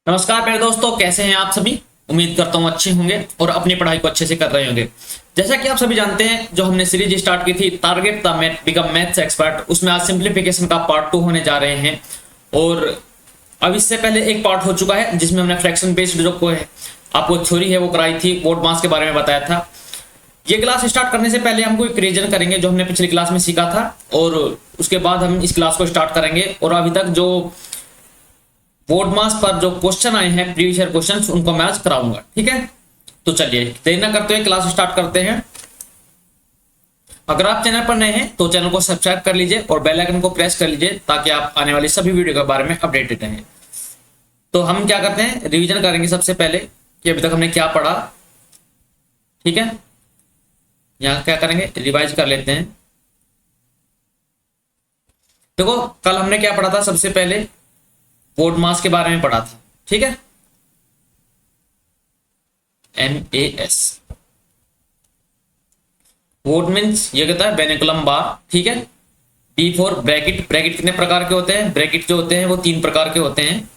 नमस्कार प्यारे दोस्तों, कैसे हैं आप सभी। उम्मीद करता हूँ अच्छे होंगे और अपनी पढ़ाई को अच्छे से कर रहे होंगे। जैसा कि आप सभी जानते हैं, जो हमने सीरीज स्टार्ट की थी target the math become maths expert, उसमें आज सिंप्लीफिकेशन का पार्ट 2 होने जा रहे हैं। और अब इससे पहले एक पार्ट हो चुका है जिसमें हमने फ्रैक्शन बेस्ड जो को है आपको थ्योरी है वो कराई थी, बोर्ड मास के बारे में बताया था। ये क्लास स्टार्ट करने से पहले हमको एक रिवीजन करेंगे जो हमने पिछली क्लास में सीखा था, और उसके बाद हम इस क्लास को स्टार्ट करेंगे। और अभी तक जो बोर्ड मास पर जो क्वेश्चन आए हैं प्रीवियस ईयर क्वेश्चन, उनको मैं आज कराऊंगा। ठीक है, तो चलिए देर न करते हुए क्लास स्टार्ट करते हैं। अगर आप चैनल पर नए हैं तो चैनल को सब्सक्राइब कर लीजिए और बेल आइकन को प्रेस कर लीजिए ताकि आप आने वाली सभी वीडियो के बारे में अपडेटेड रहें। तो हम क्या करते हैं, रिवीजन करेंगे सबसे पहले कि अभी तक हमने क्या पढ़ा। ठीक है, यहाँ क्या करेंगे, रिवाइज कर लेते हैं। देखो, कल हमने क्या पढ़ा था, सबसे पहले बोर्ड मास के बारे में पढ़ा था। ठीक है, MAS बोर्ड मीन्स ये कहता है वेनिकुलम बार। ठीक है, B फॉर ब्रैकेट। ब्रैकेट कितने प्रकार के होते हैं, ब्रैकेट जो होते हैं वो 3 प्रकार के होते हैं।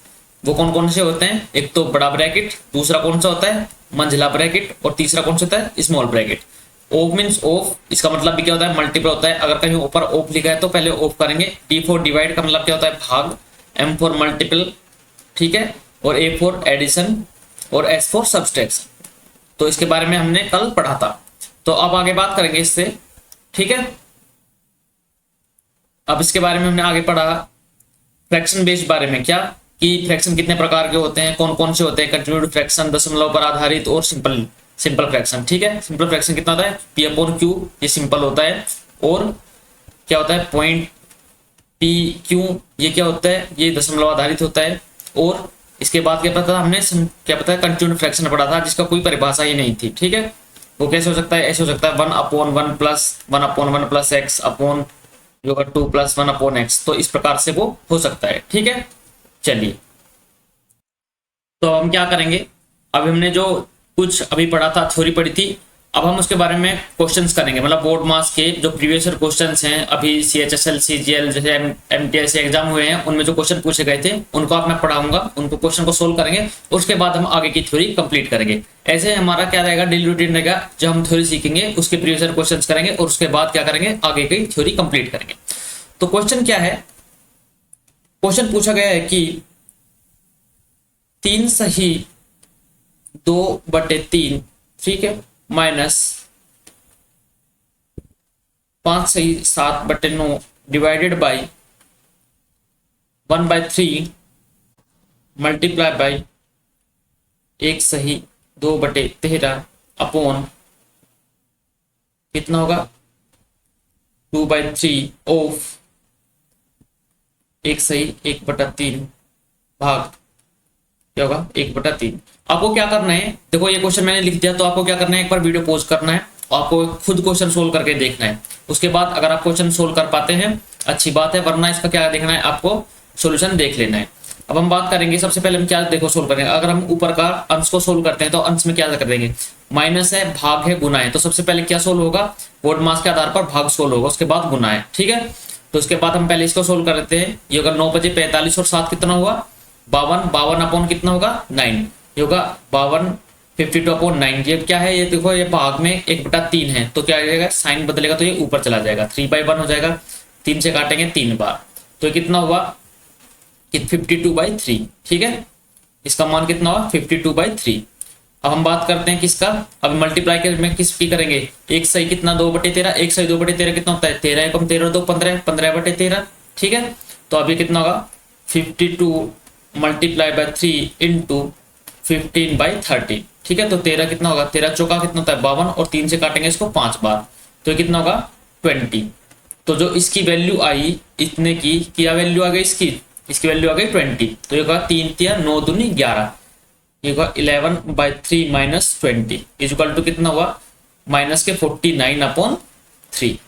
वो कौन कौन से होते हैं, एक तो बड़ा ब्रैकेट, दूसरा कौन सा होता है मंझला ब्रैकेट, और तीसरा कौन सा होता है small bracket. Of means of, इसका मतलब भी क्या होता है मल्टीपल होता है। अगर कहीं ऊपर ऑफ लिखा है तो पहले ऑफ करेंगे। D फॉर डिवाइड का मतलब क्या होता है भाग, M फॉर मल्टीपल, ठीक है, और A फॉर एडिशन, और S फॉर सब्सट्रैक्शन। तो इसके बारे में हमने कल पढ़ा था, तो अब आगे बात करेंगे इससे। ठीक है, अब इसके बारे में हमने आगे पढ़ा फ्रैक्शन बेस्ड बारे में, क्या कि फ्रैक्शन कितने प्रकार के होते हैं, कौन कौन से होते हैं, कंटिन्यूड फ्रैक्शन, दशमलव पर आधारित, और सिंपल फ्रैक्शन। ठीक है, सिंपल फ्रैक्शन कितना होता है P/Q, ये सिंपल होता है। और क्या होता है पॉइंट PQ, ये क्या होता है, ये दशमलव आधारित होता है। और इसके बाद क्या पता था हमने, क्या पता है कंटिन्यूड फ्रैक्शन पढ़ा था जिसका कोई परिभाषा ही नहीं थी। ठीक है, वो कैसे हो सकता है, ऐसे हो सकता है 1/1 plus 1/1 plus x upon 2 plus 1/x। तो इस प्रकार से वो हो सकता है। ठीक है, चलिए तो हम क्या करेंगे, अब हमने जो कुछ अभी पढ़ा था, थ्योरी पढ़ी थी, अब हम उसके बारे में क्वेश्चंस करेंगे। मतलब बोर्ड मास के जो प्रीवियस ईयर क्वेश्चंस हैं, अभी CHSL CGL जैसे MTS एग्जाम हुए हैं, उनमें जो क्वेश्चन पूछे गए थे उनको आप मैं पढ़ाऊंगा, उनको क्वेश्चन को सोल्व करेंगे। उसके बाद हम आगे की थ्योरी कंप्लीट करेंगे। ऐसे हमारा क्या रहेगा, डेली रूटीन रहेगा। जब हम थ्योरी सीखेंगे उसके प्रीवियस ईयर क्वेश्चन करेंगे और उसके बाद क्या करेंगे, आगे की थ्योरी कंप्लीट करेंगे। तो क्वेश्चन क्या है, क्वेश्चन पूछा गया है कि 3 सही 2/3, ठीक है, माइनस 5 सही 7/9 डिवाइडेड बाई 1/3 मल्टीप्लाई बाई 1 सही 2/13 अपॉन कितना होगा 2/3 ऑफ 1 सही 1/3 भाग क्या होगा 1/3। आपको क्या करना है, देखो ये क्वेश्चन मैंने लिख दिया, तो आपको क्या करना है, एक बार वीडियो पॉज करना है, आपको खुद क्वेश्चन सोल्व करके देखना है। उसके बाद अगर आप क्वेश्चन सोल्व कर पाते हैं अच्छी बात है, वरना इसका क्या देखना है, आपको सॉल्यूशन देख लेना है। अब हम बात करेंगे, सबसे पहले हम क्या देखो सोल्व करेंगे। अगर हम ऊपर का अंश को सोल्व करते हैं तो अंश में क्या कर देंगे, माइनस है, भाग है, गुना है। तो सबसे पहले क्या सोल्व होगा, बोर्ड मास के आधार पर भाग सोल्व होगा, उसके बाद गुना है। ठीक है, तो उसके बाद हम पहले इसको सोल्व कर लेते हैं। ये अगर 9 बजे 45 और 7 कितना हुआ 52, 52 अपॉन कितना होगा 9, ये होगा 52 52 अपॉन 9। ये क्या है, ये देखो ये भाग में 1/3 है, तो क्या हो जाएगा, साइन बदलेगा तो ये ऊपर चला जाएगा, 3/1 हो जाएगा। 3 से काटेंगे 3 बार, तो ये कितना हुआ कि 52/3। ठीक है, इसका मान कितना हुआ 52/3। अब हम बात करते हैं किसका, अब मल्टीप्लाई में किसकी करेंगे, 1 सही कितना 2/13, 1 सही 2/13 कितना होता है 13 कम 13 2 15, 15/13। ठीक है, तो अभी कितना होगा 52 मल्टीप्लाई बाय 3 इंटू 15/13। ठीक है, तो 13 कितना होगा, 13 चौका कितना होता है 52, और 3 से काटेंगे इसको 5 बार, तो कितना होगा 20। तो जो इसकी वैल्यू आई इतने की, क्या वैल्यू आ गई इसकी वैल्यू आ गई 20। तो ये होगा 3 3 9 दूनी 11, ये होगा 11/3 माइनस 20 इक्वल टू कितना हुआ माइनस के 49/3।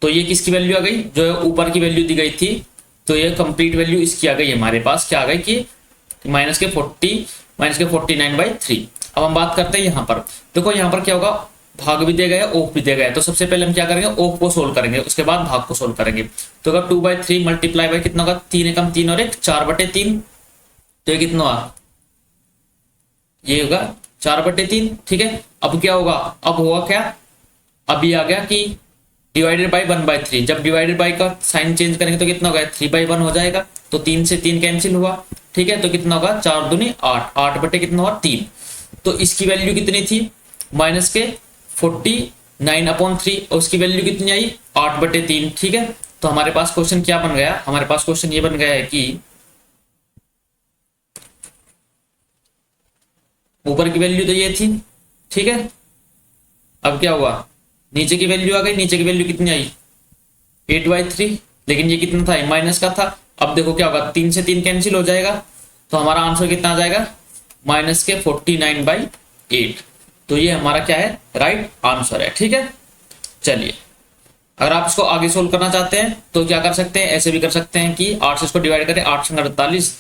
तो ये किसकी वैल्यू आ गई, जो ऊपर की वैल्यू दी गई थी, तो ये कंप्लीट वैल्यू इसकी आ गई हमारे पास, क्या आ गई कि माइनस के 49/3। अब हम बात करते हैं यहाँ पर, देखो यहाँ पर क्या होगा, भाग भी दिया गया है, ऑफ भी दिया गया है। तो सबसे पहले हम क्या करेंगे, ऑफ को सोल्व करेंगे, उसके बाद भाग को सोल्व करेंगे। तो अगर 2/3 मल्टीप्लाई बाय कितना होगा 3 एकम 3 और 1 4/3, तो ये कितना हुआ ये होगा 4/3, ठीक है। अब क्या होगा, अब होगा क्या, अब ये आ गया कि डिवाइडेड बाई 1/3, जब डिवाइडेड बाई का साइन चेंज करेंगे तो कितना होगा, 3/1 हो जाएगा। तो 3 से 3 कैंसिल हुआ, ठीक है। तो कितना होगा, 4 दूनी 8, 8 बटे कितना हुआ 3। तो इसकी वैल्यू कितनी थी, माइनस के 49/3, और उसकी वैल्यू कितनी आई, 8/3, ठीक है। तो हमारे पास क्वेश्चन क्या बन गया, हमारे पास क्वेश्चन ये बन गया है कि ऊपर की वैल्यू तो ये थी, ठीक है। अब क्या हुआ, नीचे की वैल्यू आ गई, नीचे की वैल्यू कितनी आई, 8/3, लेकिन ये कितना था, माइनस का था। अब देखो क्या होगा, 3 से 3 कैंसिल हो जाएगा, तो हमारा आंसर कितना आ जाएगा, माइनस के 49/8। तो ये हमारा क्या है, राइट आंसर है, ठीक है। चलिए, अगर आप इसको आगे सोल्व करना चाहते हैं तो क्या कर सकते हैं, ऐसे भी कर सकते हैं कि 8 से इसको डिवाइड करें, 8 संग 48,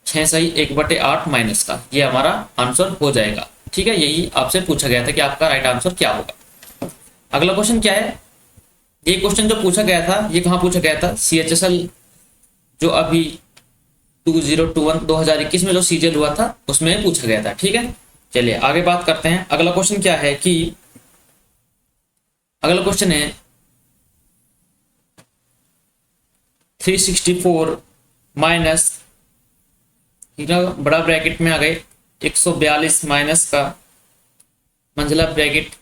6 सही 1/8 माइनस का, ये हमारा आंसर हो जाएगा, ठीक है। यही आपसे पूछा गया था कि आपका राइट आंसर क्या होगा। अगला क्वेश्चन क्या है, ये क्वेश्चन जो पूछा गया था, ये कहाँ पूछा गया था, CHSL जो अभी 2021 में जो सीजल हुआ था उसमें पूछा गया था, ठीक है। चलिए आगे बात करते हैं। अगला क्वेश्चन क्या है कि, अगला क्वेश्चन है 364 माइनस, बड़ा ब्रैकेट में आ गए 142 माइनस का मंझला ब्रैकेट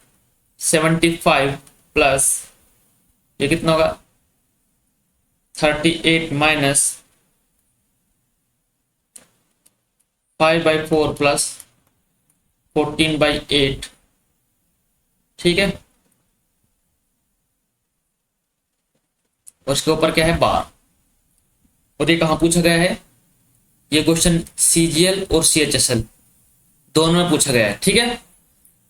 75 प्लस ये कितना होगा 38 माइनस 5/4 प्लस 14/8, ठीक है। उसके ऊपर क्या है, बार, और ये कहाँ पूछा गया है, ये क्वेश्चन CGL और CHSL दोनों में पूछा गया है, ठीक है।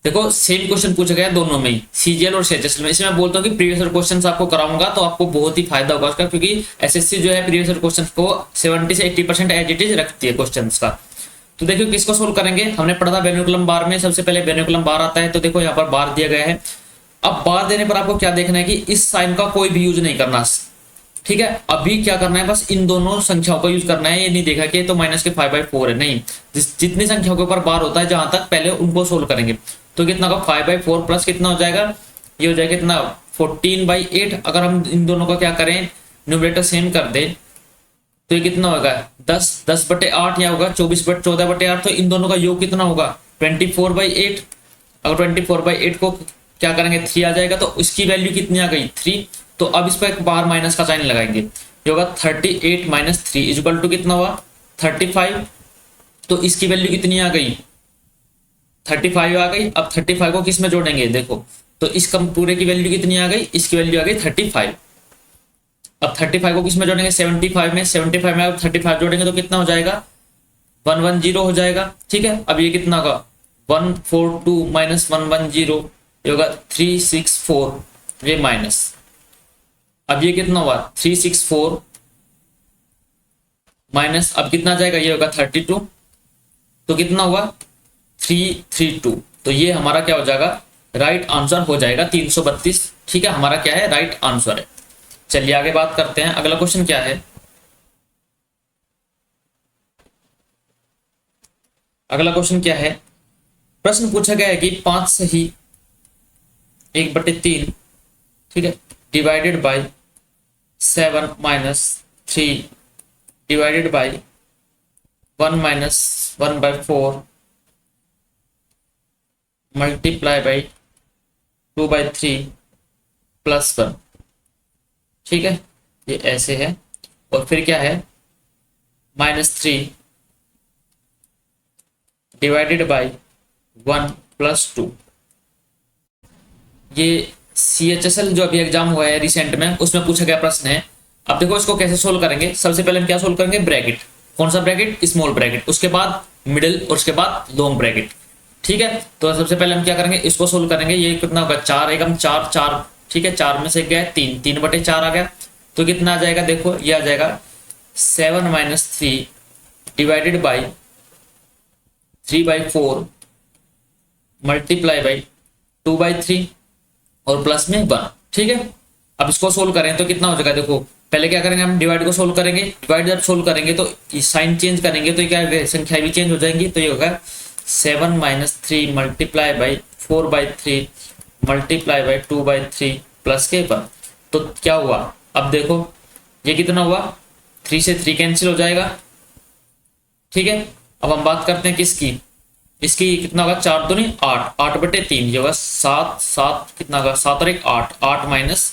देखो सेम क्वेश्चन पूछा गया है दोनों में ही, CGL और CHSL में। इसमें मैं बोलता हूँ कि प्रीवियस ईयर क्वेश्चंस आपको कराऊंगा तो आपको बहुत ही फायदा होगा उसका, क्योंकि SSC जो है प्रीवियस ईयर क्वेश्चंस को 70 से 80% एज इट इज रखती है क्वेश्चंस का। तो देखो किसको सोल्व करेंगे, हमने पढ़ा था बेनिकुलम बार में, सबसे पहले बेनिकुलम बार आता है। तो देखो यहाँ पर बार दिया गया है, अब बार देने पर आपको क्या देखना है कि इस साइन का कोई भी यूज नहीं करना, ठीक है। अभी क्या करना है, बस इन दोनों संख्याओं का यूज करना है। ये नहीं देखा कि तो माइनस के 5/4 है, नहीं, जितनी संख्याओं के ऊपर बार होता है जहां तक पहले उनको सोल्व करेंगे। तो कितना का 5/4 प्लस कितना हो जाएगा, ये हो जाएगा कितना 14/8। अगर हम इन दोनों का क्या करें, न्यूमरेटर सेम कर दें तो ये कितना होगा 10/8 या होगा 14/8। तो इन दोनों का योग कितना होगा 24/8। अगर 24/8 को क्या करेंगे 3 आ जाएगा, तो इसकी वैल्यू कितनी आ गई 3। तो अब इस पर एक बार माइनस का साइन लगाएंगे, ये होगा 38 माइनस 3 इक्वल टू कितना हुआ 35। तो इसकी वैल्यू कितनी आ गई 35 आ गई। अब 35 को किस में जोड़ेंगे, देखो तो इसका पूरे की वैल्यू कितनी आ गई, इसकी वैल्यू आ गई 35। अब 35 को किस में जोड़ेंगे 75 में, 75 में अब 35 जोड़ेंगे तो कितना हो जाएगा 110 हो जाएगा, ठीक है। अब ये कितना होगा 142 माइनस 110 ये होगा 364, ये माइनस। अब ये कितना हुआ 364 माइनस, अब कितना जाएगा ये होगा 32, तो कितना हुआ 332। तो ये हमारा क्या हो जाएगा, राइट आंसर हो जाएगा 332, ठीक है। हमारा क्या है, राइट आंसर है। चलिए आगे बात करते हैं। अगला क्वेश्चन क्या है, अगला क्वेश्चन क्या है, प्रश्न पूछा गया है कि 5 सही 1/3, ठीक है, divided by 7 minus 3 divided by 1 minus 1/4 multiply by 2/3 plus 1, ठीक है। ये ऐसे है, और फिर क्या है -3 डिवाइडेड बाई 1 प्लस 2। ये CHSL जो अभी एग्जाम हुआ है रिसेंट में, उसमें पूछा गया प्रश्न है। अब देखो इसको कैसे सोल्व करेंगे, सबसे पहले हम क्या सोल्व करेंगे, ब्रैकेट, कौन सा ब्रैकेट, स्मॉल ब्रैकेट, उसके बाद मिडिल और उसके बाद लॉन्ग ब्रैकेट, ठीक है। तो सबसे पहले हम क्या करेंगे, इसको सोल्व करेंगे। ये कितना होगा 4 एकम 4 4, ठीक है, 4 में से गया 3, 3/4 आ गया। तो कितना आ जाएगा, देखो ये आ जाएगा 7 minus 3 divided by 3/4 multiply by 2/3 और प्लस में 1, ठीक है। अब इसको सोल्व करें तो कितना हो जाएगा, देखो पहले क्या करेंगे हम डिवाइड को सोल्व करेंगे, डिवाइड जब सोल्व करेंगे तो साइन चेंज करेंगे तो क्या संख्या भी चेंज हो जाएंगी। तो ये होगा 7 minus 3 multiply by 4/3 multiply by 2/3 plus के 1। तो क्या हुआ, अब देखो ये कितना हुआ, 3 से 3 कैंसिल हो जाएगा। ठीक है, अब हम बात करते हैं किसकी, इसकी कितना होगा, 4 दूनी 8, 8/3 ये होगा 7, 7 कितना होगा, 7 और 1 8, 8 माइनस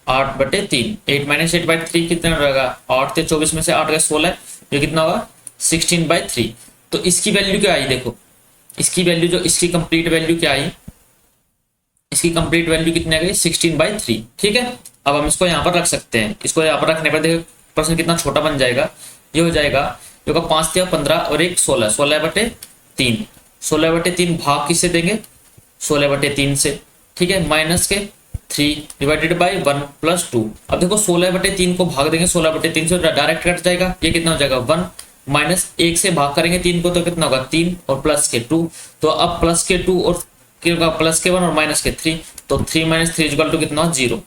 8/3, 8 माइनस 8/3 कितना रहेगा, 8 से 24 में से 8 का 16, ये कितना होगा 16/3। तो इसकी वैल्यू क्या आई, देखो इसकी वैल्यू जो इसकी कंप्लीट वैल्यू क्या आई, इसकी कंप्लीट वैल्यू कितनी आ गई 16/3। ठीक है, अब हम इसको यहाँ पर रख सकते हैं, इसको यहाँ पर रखने पर देखो प्रश्न कितना छोटा बन जाएगा, ये हो जाएगा जो 5 या 15 और 1 16, 16/3, 16/3 भाग किससे देंगे, 16/3 से। ठीक है, माइनस के 3 डिवाइडेड बाई 1 प्लस 2। अब देखो 16/3 को भाग देंगे 16/3 से, डायरेक्ट कट जाएगा, ये कितना हो जाएगा 1, माइनस 1 से भाग करेंगे 3 को तो कितना होगा 3 और प्लस के 2। तो अब प्लस के 2 और प्लस के 1 और माइनस के 3, तो 3 माइनस 3 इक्वल टू कितना 0।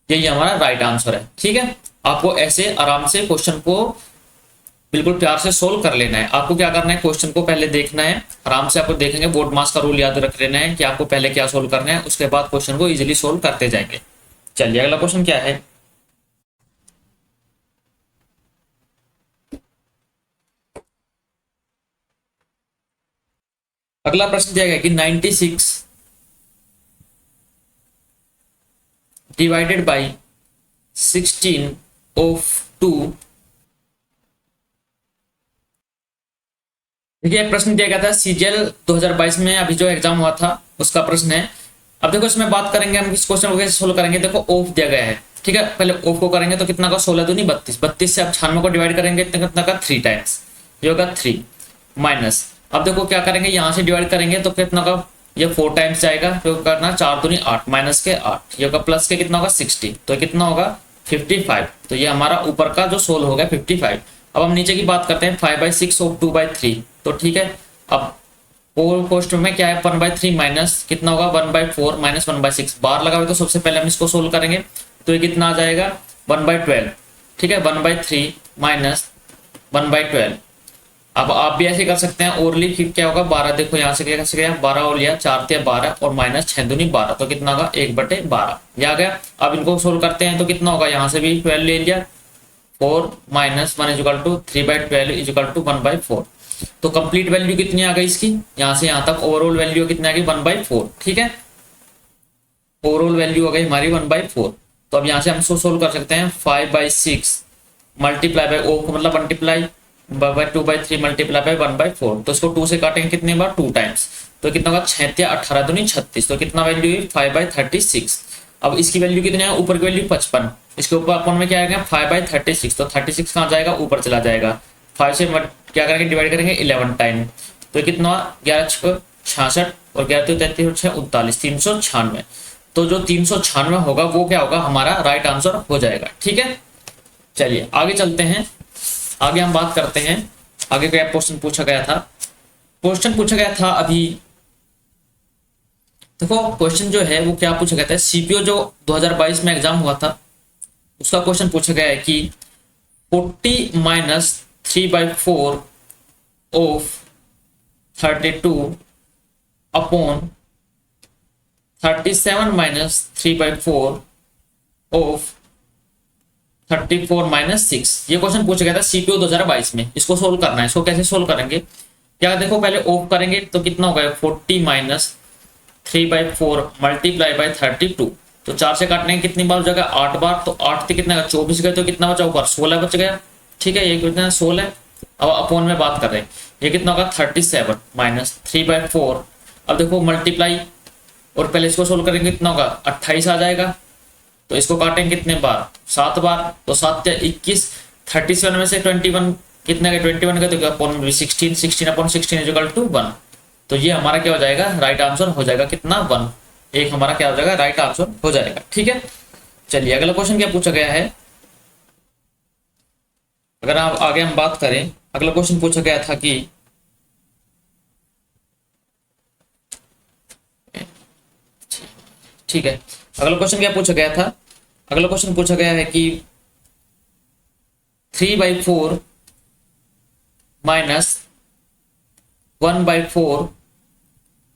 यही हमारा राइट आंसर है। ठीक है, आपको ऐसे आराम से क्वेश्चन को बिल्कुल प्यार से सोल्व कर लेना है। आपको क्या करना है, क्वेश्चन को पहले देखना है, आराम से आपको देखेंगे, बोर्ड मास का रूल याद रख लेना है कि आपको पहले क्या सोल्व करना है, उसके बाद क्वेश्चन को इजीली सोल्व करते जाएंगे। चलिए अगला क्वेश्चन क्या है, अगला प्रश्न दिया गया कि 96 डिवाइडेड बाई 16 ऑफ 2। देखिए प्रश्न दिया गया था सीजीएल 2022 में अभी जो एग्जाम हुआ था उसका प्रश्न है। अब देखो इसमें बात करेंगे हम इस क्वेश्चन को कैसे सोल्व करेंगे। देखो ऑफ दिया गया है, ठीक है, पहले ऑफ को करेंगे तो कितना का 16 दूनी 32, 32 से आप 96 को डिवाइड करेंगे कितना का 3 टाइम्स, ये होगा 3 माइनस। अब देखो क्या करेंगे, यहाँ से डिवाइड करेंगे तो कितना का ये 4 टाइम्स जाएगा, तो करना 4 दूनी 8 माइनस के 8, ये होगा प्लस के कितना होगा 60, तो कितना होगा 55। तो ये हमारा ऊपर का जो सोल्व हो गया 55। अब हम नीचे की बात करते हैं 5/6 ऑफ 2/3। तो ठीक है, अब फोर कोष्ट में क्या है 1/3 माइनस कितना होगा 1/4 माइनस 1/6, बार लगा हुआ तो सबसे पहले हम इसको सोल्व करेंगे तो ये कितना आ जाएगा 1/12। ठीक है, 1/3 माइनस 1/12। अब आप भी ऐसे कर सकते हैं ओरली, फिर क्या होगा 12, देखो यहाँ से क्या कर सकते हैं 12 और लिया 4 × 12 और माइनस 6 दूनी 12, तो कितना होगा 1/12 ये आ गया। अब इनको सोल्व करते हैं तो कितना होगा, यहाँ से भी 12 ले लिया, 4 minus 1 equal to 3/12 equal to 1/4। तो कंप्लीट वैल्यू कितनी आ गई इसकी, यहाँ से यहाँ तक ओवरऑल वैल्यू कितनी आ गई 1/4। ठीक है, ओवरऑल वैल्यू हो गई हमारी 1/4। तो अब यहाँ से हम सोल्व कर सकते हैं 5/6 मल्टीप्लाई बाई ओ को मतलब मल्टीप्लाई बाई 2/3 मल्टीप्लाई बाई 1/4। तो इसको 2 से काटेंगे कितने बार 2 टाइम्स, तो कितना होगा 6 × 18 दूनी 36, तो कितना वैल्यू है 5/36। अब इसकी वैल्यू कितनी है, ऊपर की वैल्यू 55, इसके ऊपर अपन में क्या आएगा 5/36, तो 36 कहाँ जाएगा ऊपर चला जाएगा, 5 से क्या करेंगे डिवाइड करेंगे 11 टाइम, तो कितना 11 × 66 और 11 × 33 और 6 39, 396। तो जो 396 होगा वो क्या होगा हमारा राइट आंसर हो जाएगा। ठीक है, चलिए आगे चलते हैं, आगे हम बात करते हैं आगे क्या क्वेश्चन पूछा गया था। क्वेश्चन पूछा गया था अभी देखो क्वेश्चन जो है वो क्या पूछा गया था, सीपीओ जो 2022 में एग्जाम हुआ था उसका क्वेश्चन पूछा गया है कि 40 minus 3/4 of 32 upon 37 minus 3/4 of 34 minus 6। ये क्वेश्चन पूछा गया था सीपीओ 2022 में। इसको सोल्व करना है, इसको कैसे सोल्व करेंगे, क्या देखो पहले ऑफ करेंगे तो कितना होगा 40 माइनस 3/4 मल्टीप्लाई बाई 32, तो 4 से काटने के कितनी बार हो जाएगा 8 बार, तो 8 से कितना 24 गए तो कितना बचा ऊपर 16 बच गया। ठीक है, ये कितना 16। अब अपॉन में बात कर रहे हैं, ये कितना होगा 37 माइनस 3/4। अब देखो मल्टीप्लाई और पहले इसको सोल्व करेंगे कितना होगा 28 आ जाएगा, तो इसको काटेंगे कितने बार 7 बार, तो 7 × 21, 37 में से 21 कितने का 21 का तो अपॉन में 16, 16 अपॉन 16 इक्वल टू 1। तो ये हमारा क्या हो जाएगा राइट आंसर हो जाएगा कितना 1, एक हमारा क्या हो जाएगा राइट आंसर हो जाएगा। ठीक है, चलिए अगला क्वेश्चन क्या पूछा गया है, अगर आप आगे हम बात करें अगला क्वेश्चन पूछा गया था कि ठीक है, अगला क्वेश्चन क्या पूछा गया था, अगला क्वेश्चन पूछा गया है कि 3/4 माइनस 1/4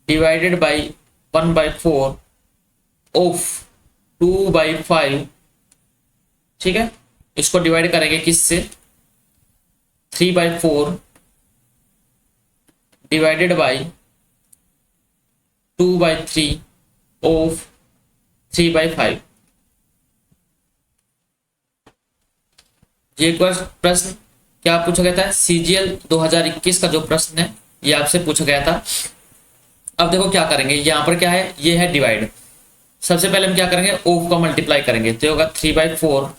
डिवाइडेड बाई 1/4 ऑफ 2/5, ठीक है। इसको डिवाइड करेंगे किससे, 3/4 डिवाइडेड बाई 2/3 ऑफ 3/5। ये प्रश्न क्या पूछा गया था, सीजीएल 2021 का जो प्रश्न है ये आपसे पूछा गया था। अब देखो क्या करेंगे, यहाँ पर क्या है, ये है डिवाइड। सबसे पहले हम क्या करेंगे, ऑफ का मल्टीप्लाई करेंगे, तो होगा 3/4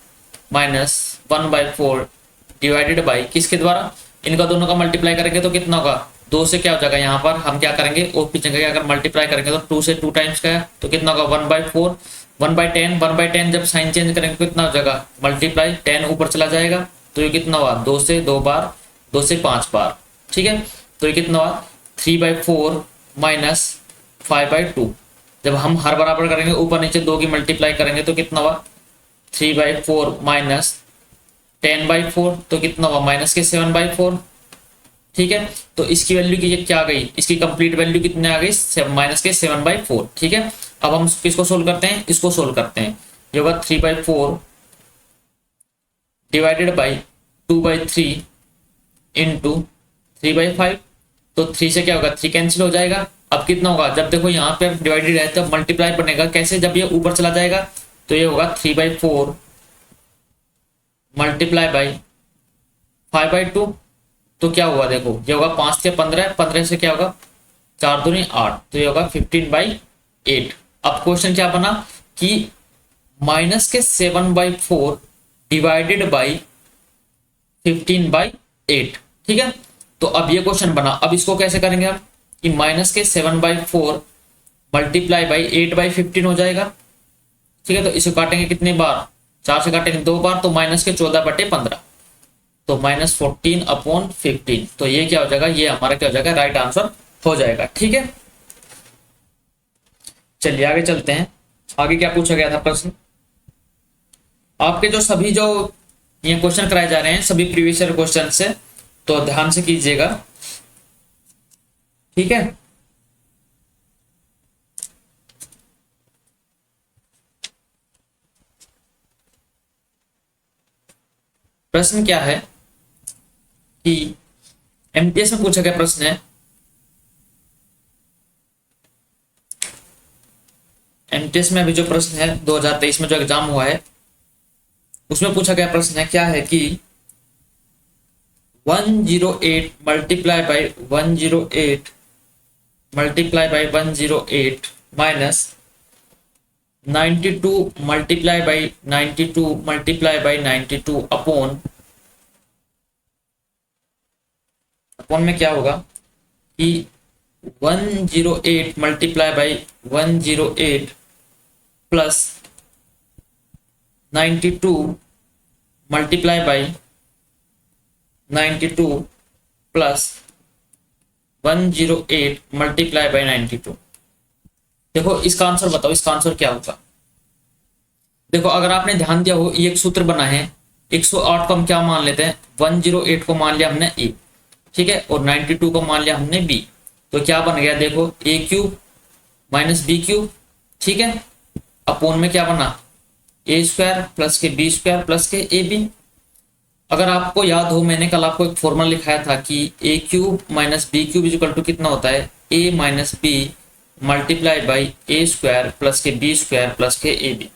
माइनस 1/4 डिवाइडेड बाई किसके द्वारा, इनका दोनों का मल्टीप्लाई करेंगे तो कितना होगा, 2 से क्या हो जाएगा, यहाँ पर हम क्या करेंगे, ऑफ की जगह अगर मल्टीप्लाई करेंगे तो 2 से 2 टाइम्स का है तो कितना होगा 1/4, 1/10 जब साइन चेंज करेंगे तो कितना हो जाएगा, मल्टीप्लाई 10 ऊपर चला जाएगा तो ये कितना हुआ, 2 से 2 बार, 2 से 5 बार, ठीक है। तो ये कितना हुआ 3/4 माइनस 5/2। जब हम हर बराबर करेंगे ऊपर नीचे 2 की मल्टीप्लाई करेंगे तो कितना हुआ 3/4 माइनस 10/4 तो कितना हुआ माइनस के 7/4, ठीक है। तो इसकी वैल्यू की क्या आ गई, इसकी कंप्लीट वैल्यू कितने आ गई, माइनस के 7/4, ठीक है। अब हम किसको सोल्व करते हैं, इसको सोल्व करते हैं। ये होगा 3/4 डिवाइडेड बाई 2/3 इंटू 3/5, तो 3 से क्या होगा 3 कैंसिल हो जाएगा। अब कितना होगा, जब देखो यहाँ पे डिवाइडेड है तब मल्टीप्लाई बनेगा कैसे, जब ये ऊपर चला जाएगा तो ये होगा 3/4 मल्टीप्लाई बाई 5/2, तो क्या हुआ देखो, ये होगा 5 से 15, 15 से क्या होगा 4 दूनी 8, तो ये होगा 15/8। अब क्वेश्चन क्या बना कि माइनस के 7/4 डिवाइडेड बाई 15/8, ठीक है। तो अब ये क्वेश्चन बना, अब इसको कैसे करेंगे हम कि माइनस के 7/4 मल्टीप्लाई बाई 8/15 हो जाएगा, ठीक है। तो इसे काटेंगे कितने बार, 4 से काटेंगे 2 बार, तो माइनस के 14/15, तो -14/15, तो ये क्या हो जाएगा, ये हमारा क्या हो जाएगा, राइट आंसर हो जाएगा, ठीक है। चलिए आगे चलते हैं, आगे क्या पूछा गया था प्रश्न। आपके जो सभी जो ये क्वेश्चन कराए जा रहे हैं सभी प्रीवियस ईयर क्वेश्चन से, तो ध्यान से कीजिएगा, ठीक है। प्रश्न क्या है कि एमटीएस में पूछा गया प्रश्न है, एमटीएस में अभी जो प्रश्न है 2023 में जो एग्जाम हुआ है उसमें पूछा गया प्रश्न है, क्या है कि 108 multiply by 108 multiply by 108 minus 92 multiply by 92 multiply by 92 upon में क्या होगा कि 108 multiply by 108 plus 92 multiply by 92 plus 108 multiply by 92। देखो इसका आंसर बताओ, इसका आंसर क्या होगा। देखो अगर आपने ध्यान दिया हो ये एक सूत्र बना है, 108 को हम क्या मान लेते हैं, 108 को मान लिया हमने ए, ठीक है, और 92 को मान लिया हमने बी, तो क्या बन गया देखो ए क्यूब माइनस बी क्यूब, ठीक है, अपोन में क्या बना ए स्क्वायर प्लस के बी स्क्वायर प्लस के ए बी। अगर आपको याद हो मैंने कल आपको एक फॉर्मूला लिखाया था कि A cube minus B cube equal to कितना होता है, A minus B multiply by A square plus के बी स्क्वायर प्लस के ए बी।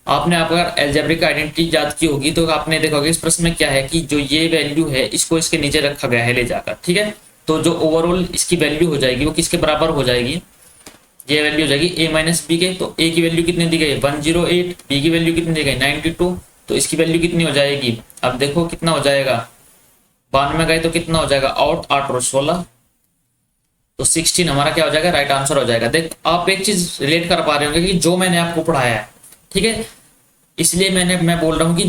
आपने अगर एल्जेब्रिक आइडेंटिटी याद की होगी तो आपने देखोगे इस प्रश्न में क्या है कि जो ये वैल्यू है इसको इसके नीचे रखा गया है ले जाकर, ठीक है। तो जो ओवरऑल इसकी वैल्यू हो जाएगी वो किसके बराबर हो जाएगी, ये वैल्यू हो जाएगी ए माइनस बी के। तो ए की वैल्यू कितनी दी गई 108, बी की वैल्यू कितनी दी गई 92, तो इसकी वैल्यू कितनी हो जाएगी, अब देखो कितना हो जाएगा, 92 में गए तो कितना हो जाएगा 8 8 और 16, तो 16 हमारा क्या हो जाएगा, राइट आंसर हो जाएगा। देख आप एक चीज रिलेट कर पा रहे होंगे कि जो मैंने आपको पढ़ाया है, ठीक है, इसलिए मैं बोल रहा हूँ कि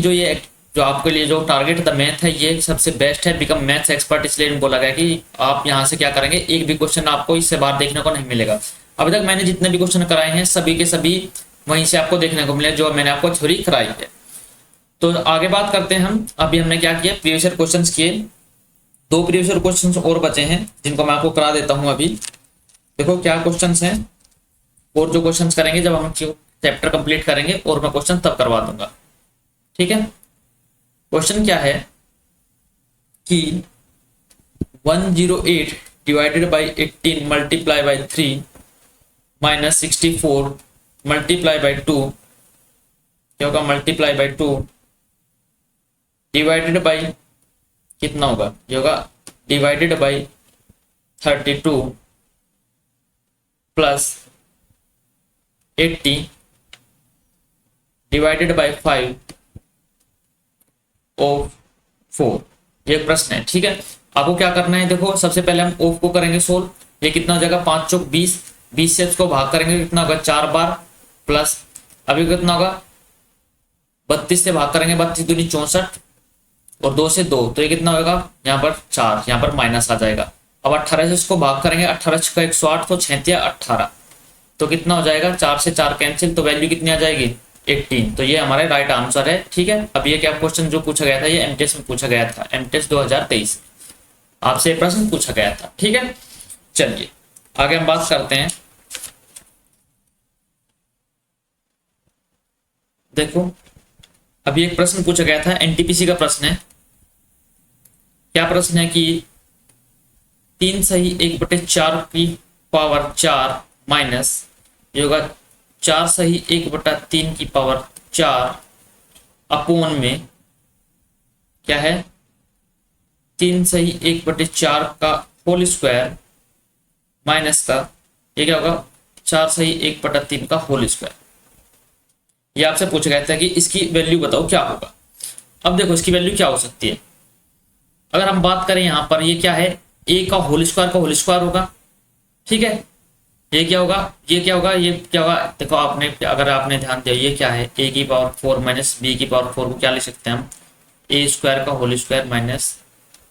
जो आपके लिए जो टारगेट द मैथ है ये सबसे बेस्ट है, बिकम मैथ्स एक्सपर्ट, इसलिए बोला गया कि आप यहाँ से क्या करेंगे, एक भी क्वेश्चन आपको इससे बाहर देखने को नहीं मिलेगा। अभी तक मैंने जितने भी क्वेश्चन कराए हैं सभी के सभी वहीं से आपको देखने को मिले जो मैंने आपको थ्योरी कराई है। तो आगे बात करते हैं हम, अभी हमने क्या किया, प्रीवियस ईयर क्वेश्चंस किए दो प्रीवियस ईयर क्वेश्चंस और बचे हैं जिनको मैं आपको करा देता हूं अभी। देखो क्या क्वेश्चंस हैं, और जो क्वेश्चंस करेंगे जब हम चैप्टर कंप्लीट करेंगे और मैं क्वेश्चन तब करवा दूंगा, ठीक है। क्वेश्चन क्या है कि 108 divided by 18 multiply by 3 minus 64 multiply by 2, क्या होगा मल्टीप्लाई बाई 2 डिवाइडेड बाई कितना होगा, ये होगा divided by 32 plus 80 divided by 5 of 4। ये प्रश्न है, ठीक है। आपको क्या करना है, देखो सबसे पहले हम ऑफ को करेंगे सोल्व। ये कितना हो जाएगा 5 चौक 20, 20 से इसको भाग करेंगे कितना होगा 4 बार, प्लस अभी कितना होगा 32 से भाग करेंगे 32 दूनी 64 और 2 से 2, तो ये कितना होगा यहाँ पर 4, यहाँ पर माइनस आ जाएगा। अब 18 से इसको भाग करेंगे 18 का 108, तो 36 18, तो कितना हो जाएगा 4 से 4 कैंसिल, तो वैल्यू कितनी आ जाएगी 18। तो ये हमारा राइट आंसर है, ठीक है। अब ये क्या क्वेश्चन जो पूछा गया था ये एमटेस्ट में पूछा गया था, एमटेस्ट 2023 आपसे प्रश्न पूछा गया था, ठीक है। चलिए आगे हम बात करते हैं। देखो अभी एक प्रश्न पूछा गया था, एनटीपीसी का प्रश्न है। क्या प्रश्न है कि 3 सही 1/4 की पावर 4 माइनस ये होगा 4 सही 1/3 की पावर 4 अपोन में क्या है 3 सही 1/4 का होल स्क्वायर माइनस का ये क्या होगा 4 सही 1/3 का होल स्क्वायर। ये आपसे पूछा गया था कि इसकी वैल्यू बताओ क्या होगा। अब देखो इसकी वैल्यू क्या हो सकती है, अगर हम बात करें यहाँ पर ये क्या है a का होल स्क्वायर होगा, ठीक है। ये क्या होगा ये क्या होगा ये क्या होगा, देखो आपने अगर आपने ध्यान दिया ये क्या है a की पावर 4 माइनस b की पावर 4 को क्या लिख सकते हैं हम a स्क्वायर का whole square minus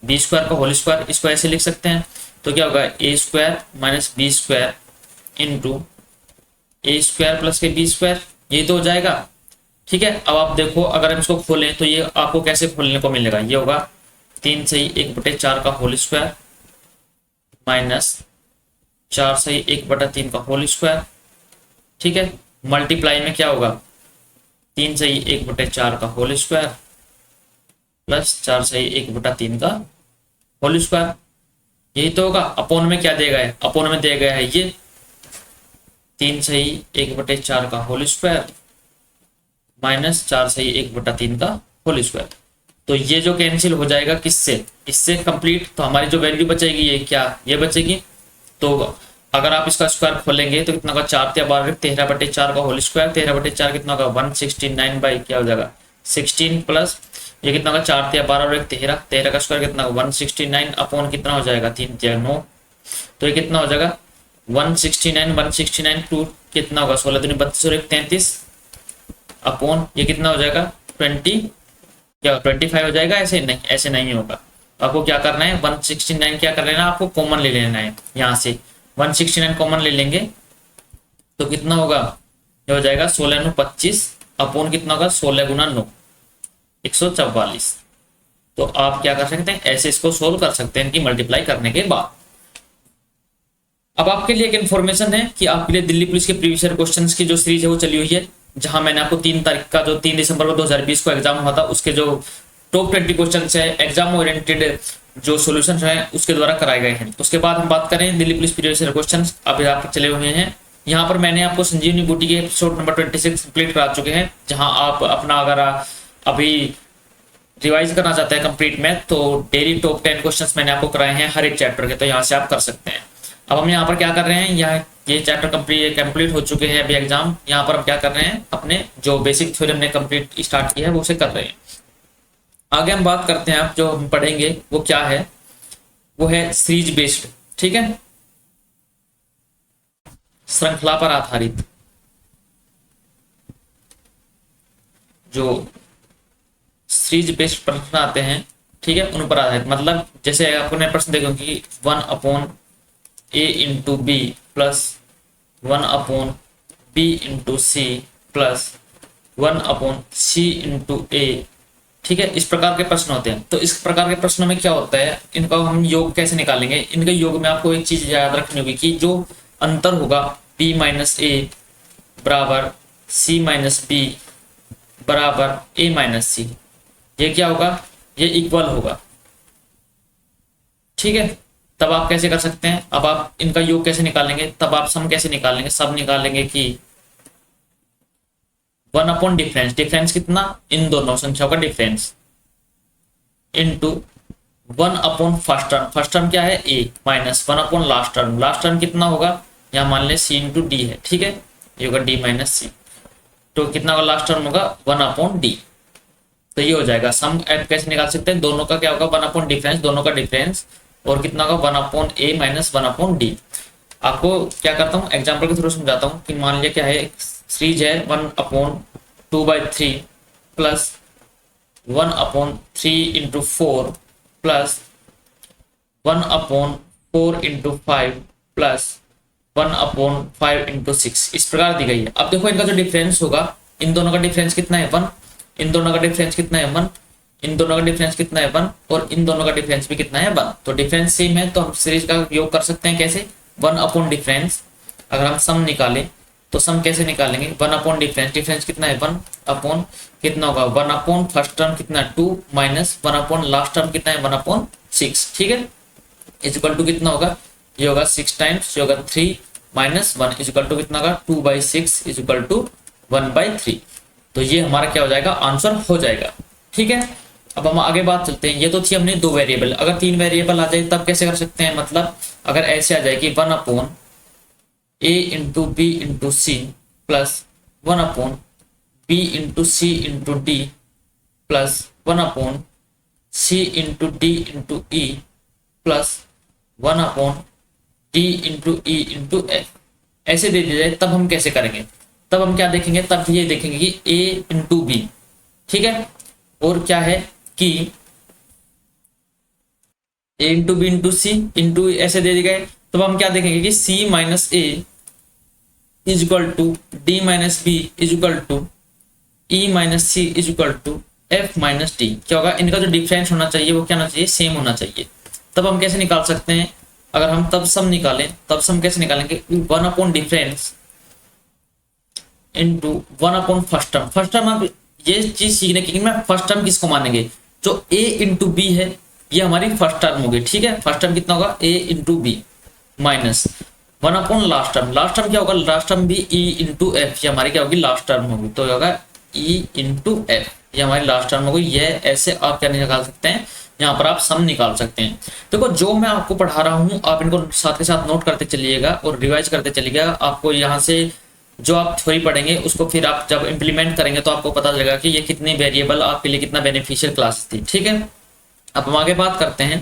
b square का होल स्क्वायर, इसको ऐसे लिख सकते हैं। तो क्या होगा a square minus b square into a square plus के b स्क्वायर, ये तो हो जाएगा, ठीक है। अब आप देखो अगर हम इसको खोलें तो ये आपको कैसे खोलने को मिलेगा, ये होगा 3 सही 1/4 का होल स्क्वायर माइनस 4 सही 1/3 का होल स्क्वायर, ठीक है। मल्टीप्लाई में क्या होगा 3 सही 1/4 का होल स्क्वायर प्लस 4 सही 1/3 का होल स्क्वायर, यही तो होगा। अपोन में क्या दिया गया है, अपोन में दिया गया है ये 3 सही 1/4 का होल स्क्वायर माइनस 4 सही 1/3 का होल स्क्वायर। तो ये जो कैंसिल हो जाएगा किससे, इससे कंप्लीट, तो हमारी जो वैल्यू बचेगी ये क्या ये बचेगी। तो अगर आप इसका स्क्वायर खोलेंगे तो कितना होगा 4 या 12 13/4 का होल स्क्वायर, 13/4 कितना होगा 169 बाई क्या हो जाएगा 16 प्लस ये कितना होगा 4 या 12 और 1 13, 13 का स्क्वायर कितना होगा 169 अपॉन कितना हो जाएगा 3 या 9, तो ये कितना हो जाएगा 169 टू कितना होगा 16 दूनी 32 और 1 33 अपॉन ये कितना हो जाएगा 20 क्या 25 हो जाएगा। ऐसे नहीं होगा, आपको क्या करना है 169 क्या कर लेना आपको कॉमन ले लेना है, यहाँ से 169 कॉमन ले लेंगे तो कितना होगा ये हो जाएगा 16 9 25 अपॉन कितना होगा 16 गुना 9 144। तो आप क्या कर सकते हैं ऐसे इसको सोल्व कर सकते हैं इनकी मल्टीप्लाई करने के बाद। अब आपके लिए एक इन्फॉर्मेशन है कि आपके लिए दिल्ली पुलिस के प्रीवियस ईयर क्वेश्चंस की जो सीरीज है वो चली हुई है, जहां मैंने आपको 3 तारीख का जो 3 दिसंबर को 2020 को एग्जाम हुआ था उसके जो टॉप 20 क्वेश्चन है एग्जाम ओरिएंटेड जो सोल्यूशन है उसके द्वारा कराए गए हैं। उसके बाद हम बात करें Delhi police previous year question अभी आप चले हुए हैं। यहाँ पर मैंने आपको संजीवनी बूटी के एपिसोड नंबर 26 कंप्लीट करा चुके हैं, जहां आप अपना अगर अभी रिवाइज करना चाहते हैं कंप्लीट में तो डेली टॉप 10 क्वेश्चंस मैंने आपको कराए हैं हर एक चैप्टर के, तो यहाँ से आप कर सकते हैं। अब हम यहाँ पर क्या कर रहे हैं, यहाँ ये चैप्टर कंप्लीट हो चुके हैं अभी एग्जाम, यहाँ पर हम क्या कर रहे हैं अपने जो बेसिक थ्योरी हमने कंप्लीट स्टार्ट किया है वो उसे कर रहे हैं। आगे हम बात करते हैं अब जो हम पढ़ेंगे वो क्या है, वो है सीरीज बेस्ड, ठीक है, श्रृंखला पर आधारित जो सीरीज बेस्ड प्रश्न आते हैं, ठीक है, उन पर आधारित। मतलब जैसे आपने प्रश्न देखो कि 1/a into B plus 1/b into C plus 1/c into A ठीक है, इस प्रकार के प्रश्न होते हैं। तो इस प्रकार के प्रश्नों में क्या होता है, इनका हम योग कैसे निकालेंगे। इनके योग में आपको एक चीज याद रखनी होगी कि जो अंतर होगा b माइनस ए बराबर c माइनस बी बराबर a माइनस सी, ये क्या होगा, ये इक्वल होगा। ठीक है, तब आप कैसे कर सकते हैं, अब आप इनका योग कैसे निकालेंगे, तब आप सम कैसे निकालेंगे, सब निकालेंगे कि 1 अपॉन डिफरेंस, डिफरेंस कितना, इन दोनों संख्याओं का difference, into 1 upon first term, first term क्या है a, minus 1 upon last term, last term कितना होगा, यहाँ मान ले c इंटू डी है। ठीक है, ये होगा d माइनस सी, तो कितना होगा लास्ट टर्म होगा 1 अपॉन डी। तो ये हो जाएगा सम। ऐड कैसे निकाल सकते हैं, दोनों का क्या होगा 1 अपॉन डिफरेंस, दोनों का डिफरेंस, और कितना होगा 1 अपॉन ए माइनस 1 अपॉन डी। आपको क्या करता हूँ, एग्जाम्पल के थ्रू समझाता हूँ कि मान लिया क्या है, सीरीज है 1 upon 2/3 plus 1 upon 3 into 4 plus 1 upon 4 into 5 plus 1 upon 5 into 6, इस प्रकार दी गई है। अब देखो इनका जो डिफरेंस होगा, इन दोनों का डिफरेंस कितना है 1, इन दोनों का डिफरेंस कितना है 1, इन दोनों का डिफरेंस कितना है 1, और इन दोनों का डिफरेंस भी कितना है 1। तो डिफरेंस सेम है, तो हम सीरीज का योग कर सकते हैं कैसे, 1 अपॉन डिफरेंस। अगर हम सम निकालें तो सम कैसे निकालेंगे, 1 अपॉन डिफरेंस, डिफरेंस कितना है 1 अपॉन कितना होगा 1 अपॉन फर्स्ट टर्म कितना 2 माइनस 1 अपॉन लास्ट टर्म कितना है 1 अपॉन 6। ठीक है, इज इक्वल टू कितना होगा, ये होगा 6 टाइम्स, ये होगा 3 माइनस 1 इज इक्वल टू कितना होगा 2/6 इज इक्वल टू 1/3। तो ये हमारा क्या हो जाएगा, आंसर हो जाएगा। ठीक है, अब हम आगे बात चलते हैं। ये तो थी हमने 2 वेरिएबल, अगर 3 वेरिएबल आ जाए तब कैसे कर सकते हैं, मतलब अगर ऐसे आ जाए कि 1 upon a into B into C plus 1 upon B into C into D plus 1 upon C into D into E plus 1 upon D into E into F, ऐसे दे दिया जाए तब हम कैसे करेंगे। तब हम क्या देखेंगे, तब ये देखेंगे कि a इंटू बी, ठीक है, और क्या है कि a into B into C into ऐसे दे दिए गए, तब हम क्या देखेंगे कि c minus A is equal to D minus B is equal to E minus C is equal to F minus D. क्या होगा, इनका जो डिफरेंस होना चाहिए वो क्या होना चाहिए, सेम होना चाहिए। तब हम कैसे निकाल सकते हैं, अगर हम तब सम निकालें, तब सम कैसे निकालेंगे, 1 upon difference into 1 upon first term. First term आप ये चीज सीखने की मैं फर्स्ट टर्म किसको मानेंगे, जो a इंटू बी है ये हमारी फर्स्ट टर्म होगी। ठीक है, फर्स्ट टर्म कितना होगा a into B minus 1 upon last term, last term क्या होगा, लास्ट टर्म भी e इंटू एफ, ये हमारी क्या होगी लास्ट टर्म होगी, तो होगा e इंटू एफ, ये हमारी लास्ट टर्म होगी। ये ऐसे आप क्या निकाल सकते हैं, यहाँ पर आप सम निकाल सकते हैं। देखो जो मैं आपको पढ़ा रहा हूँ आप इनको साथ के साथ नोट करते चलिएगा और रिवाइज करते चलिएगा। आपको यहाँ से जो आप थ्योरी पढ़ेंगे उसको फिर आप जब इम्प्लीमेंट करेंगे तो आपको पता चलेगा कि ये कितनी वेरिएबल आपके लिए कितना बेनिफिशियल क्लास थी। ठीक है, अब हम आगे बात करते हैं।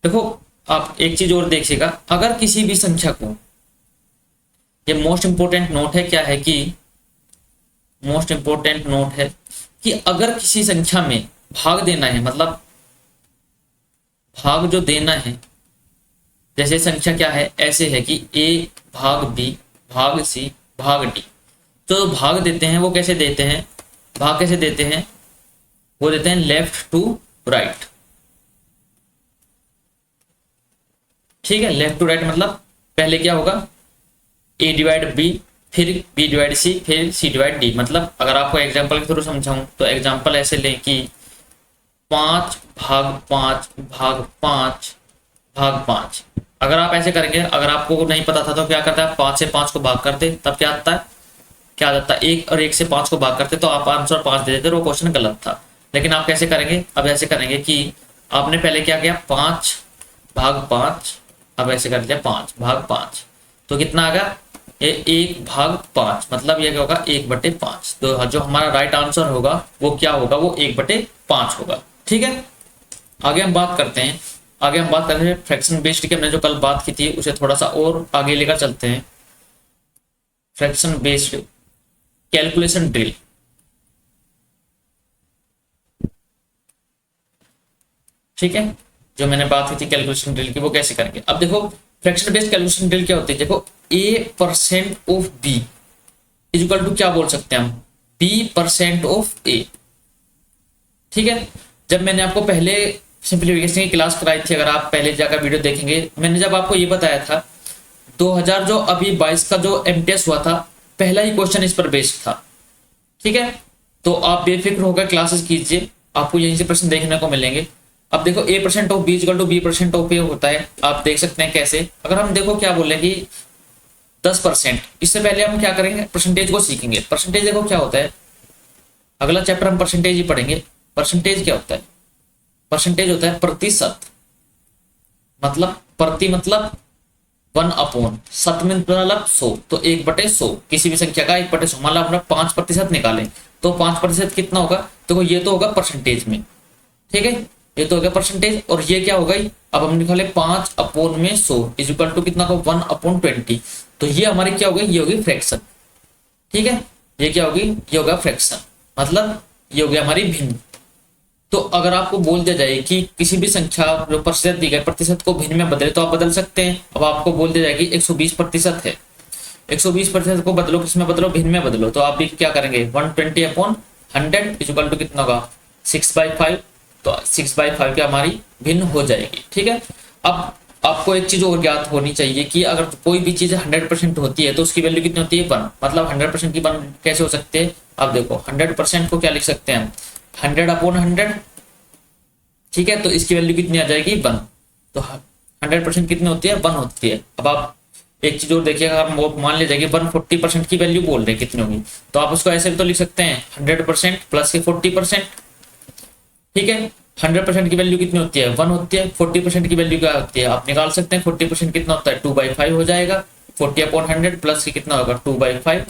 देखो आप एक चीज और देखिएगा, अगर किसी भी संख्या को, ये मोस्ट इंपोर्टेंट नोट है, क्या है कि मोस्ट इंपोर्टेंट नोट है कि अगर किसी संख्या में भाग देना है, मतलब भाग जो देना है, जैसे संख्या क्या है, ऐसे है कि a भाग b भाग c भाग d, तो भाग देते हैं वो कैसे देते हैं, भाग कैसे देते हैं, वो देते हैं लेफ्ट टू राइट। ठीक है, लेफ्ट टू राइट मतलब पहले क्या होगा, a डिवाइड b, फिर b डिवाइड c, फिर c डिवाइड d। मतलब अगर आपको एग्जांपल के थ्रू समझाऊं तो एग्जांपल ऐसे लें कि 5 भाग 5 भाग 5 भाग 5। अगर आप ऐसे करेंगे, अगर आपको नहीं पता था तो क्या करता है, 5 से 5 को भाग करते, तब क्या आता है, क्या आ जाता है 1, और 1 से 5 को भाग करते तो आप आंसर 5 दे देते, वो क्वेश्चन गलत था। लेकिन आप कैसे करेंगे, अब ऐसे करेंगे कि आपने पहले क्या किया, 5 भाग 5, अब ऐसे कर दिया 5 भाग 5, तो कितना आ गया, ये 1 भाग 5, मतलब ये क्या होगा 1/5। तो जो हमारा राइट आंसर होगा वो क्या होगा, वो 1/5 होगा। ठीक है, आगे हम बात करते हैं, आगे हम बात करेंगे फ्रैक्शन बेस्ड की। हमने जो कल बात की थी उसे थोड़ा सा और आगे लेकर चलते हैं। Fraction based calculation drill. ठीक है, जो मैंने बात की थी कैलकुलेशन ड्रिल की, वो कैसे करेंगे। अब देखो फ्रैक्शन बेस्ड कैलकुलेशन ड्रिल क्या होती है, देखो a% of b is equal to क्या बोल सकते हैं हम, b% ऑफ a। ठीक है। जब मैंने आपको पहले सिंप्लीफिकेशन की क्लास कराई थी, अगर आप पहले जाकर वीडियो देखेंगे, मैंने जब आपको ये बताया था 2000 जो अभी 22 का जो एमटीएस हुआ था, पहला ही क्वेश्चन इस पर बेस्ड था। ठीक है, तो आप बेफिक्र होकर क्लासेस कीजिए, आपको यहीं से प्रश्न देखने को मिलेंगे। अब देखो a% of b equal to b% of a होता है, आप देख सकते हैं कैसे। अगर हम देखो क्या बोले कि 10%, इससे पहले हम क्या करेंगे, परसेंटेज को सीखेंगे। परसेंटेज देखो क्या होता है, अगला चैप्टर हम परसेंटेज ही पढ़ेंगे। परसेंटेज क्या होता है, परसेंटेज होता है प्रतिशत, मतलब प्रति मतलब 1 शत मतलब 100, तो 1/100 किसी भी संख्या का 1/100, मान लो हमने 5% निकालें तो 5% कितना होगा, तो ये तो होगा परसेंटेज में। ठीक है, ये तो हो गया परसेंटेज। और ये क्या हो गई, अब हम निकाले 5/100 इज इक्वल टू कितना को 1/20, तो ये हमारी क्या हो गई, ये होगी फ्रैक्शन। ठीक है, ये क्या होगी, ये होगा फ्रैक्शन, मतलब ये हो गया हमारी भिन्न। तो अगर आपको बोल दिया जाए कि किसी भी संख्या जो प्रतिशत दी गई, प्रतिशत को भिन्न में बदले, तो आप बदल सकते हैं। अब आपको बोल दिया जाए कि 120% है, 120% को बदलो, किसमें बदलो, भिन्न में बदलो, तो आप भी क्या करेंगे, 120/100 इज इक्वल टू कितना होगा 6/5, तो 6/5 की हमारी भिन्न हो जाएगी। ठीक है, अब आपको एक चीज और ज्ञात होनी चाहिए कि अगर कोई भी चीज 100% होती है तो उसकी वैल्यू कितनी होती है, 1। मतलब 100% की 1 कैसे हो सकते हैं, अब देखो 100% को क्या लिख सकते हैं, 100/100। ठीक है, तो इसकी वैल्यू कितनी आ जाएगी, 1। तो 100% कितनी होती है, 1 होती है। अब आप एक चीज और देखिएगा, आप मान लीजिए कि 140% की वैल्यू बोल रहे हैं कितनी होगी, तो आप उसको ऐसे तो लिख सकते हैं 100% प्लस के 40%। ठीक है, 100% की वैल्यू कितनी होती है, 1 होती है। 40% की वैल्यू क्या होती है, आप निकाल सकते हैं। 40% कितना होता है, 2/5 हो जाएगा। 40/100 प्लस के कितना होगा, 2/5,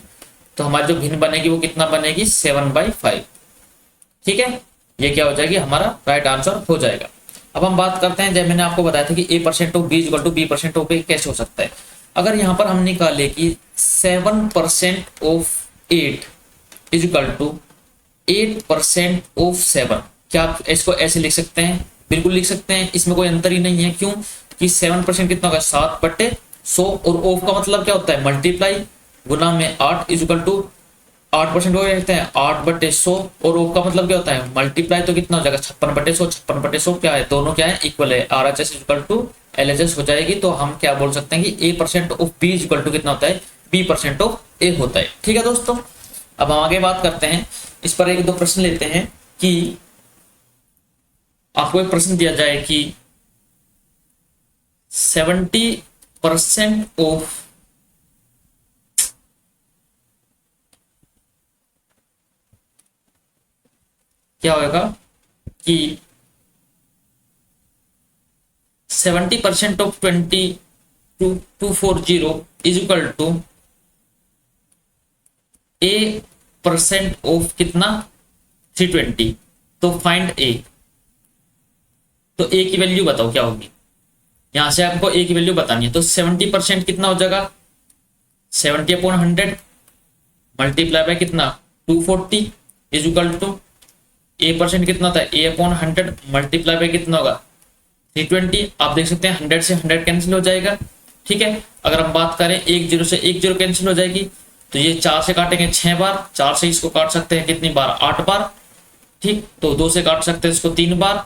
तो हमारी जो भिन्न बनेगी वो कितना बनेगी, 7/5। ठीक है, ये क्या हो जाएगी, हमारा राइट आंसर हो जाएगा। अब हम बात करते हैं, जब मैंने आपको बताया था कि a% of b equal to b% of a कैसे हो सकता है। अगर यहाँ पर हम निकाले कि 7% of 8 is equal to 8% of 7, क्या आप इसको ऐसे लिख सकते हैं, बिल्कुल लिख सकते हैं, इसमें कोई अंतर ही नहीं है। क्यों कि 7% कितना होगा, 7/100, और ऑफ का मतलब क्या होता है, मल्टीप्लाई, गुना में 8 इज इक्वल टू 8% हो जाते हैं 8/100, और ऑफ का मतलब क्या होता है, मल्टीप्लाई, तो कितना हो जाएगा 56/100। 56/100 क्या है, दोनों क्या है, इक्वल है, RHS is equal to LHS हो जाएगी। तो हम क्या बोल सकते हैं कि a% of b is equal to कितना होता है, b% ऑफ a होता है। ठीक है दोस्तों, अब हम आगे बात करते हैं, इस पर एक दो प्रश्न लेते हैं कि आपको एक प्रश्न दिया जाए कि 70% ऑफ क्या होगा कि 70% of 240 is equal to a% of कितना 320, तो फाइंड a। तो a की वैल्यू बताओ क्या होगी, यहां से आपको a की वैल्यू बतानी है। तो 70% कितना हो जाएगा, 70/100 मल्टीप्लाई बाय कितना 240 इज इक्वल टू a% कितना था, a/100 मल्टीप्लाई बाय कितना होगा 320। आप देख सकते हैं 100 से 100 कैंसिल हो जाएगा। ठीक है, अगर हम बात करें 1 0 से 1 0 कैंसिल हो जाएगी, तो ये 4 से काटेंगे 6 बार, 4 से इसको काट सकते हैं कितनी बार, 8 बार। ठीक, तो 2 से काट सकते हैं इसको 3 बार,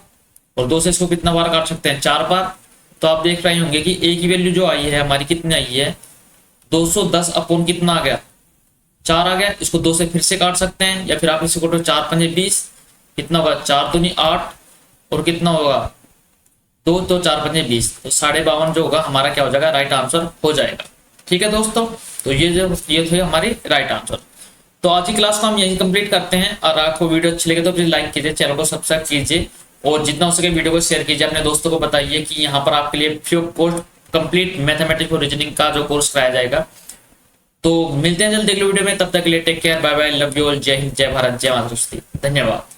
और 2 से इसको कितना बार काट सकते हैं, 4 बार। तो आप देख रहे होंगे कि a की वैल्यू जो आई है हमारी कितनी आई है, 210 अपॉन कितना आ गया, 4 आ गया। इसको 2 से फिर से काट सकते हैं, या फिर आप इसको 4 5 20, कितना होगा, 4 दूनी 8, और कितना होगा 2, तो 4 5 20, तो 52.5 जो होगा हमारा क्या हो जाएगा, राइट आंसर हो जाएगा। ठीक है दोस्तों, तो ये थे हमारी राइट आंसर। तो आज की क्लास को हम यही कंप्लीट करते हैं। और आपको वीडियो अच्छी लगे तो प्लीज लाइक कीजिए, चैनल को सब्सक्राइब कीजिए, और जितना हो सके वीडियो को शेयर कीजिए, अपने दोस्तों को बताइए कि यहाँ पर आपके लिए free of cost complete mathematics और रीजनिंग का जो कोर्स कराया जाएगा। तो मिलते हैं जल्द अगले वीडियो में, तब तक के लिए take care, bye bye, love you all, जय हिंद, जय भारत, जय माता, धन्यवाद।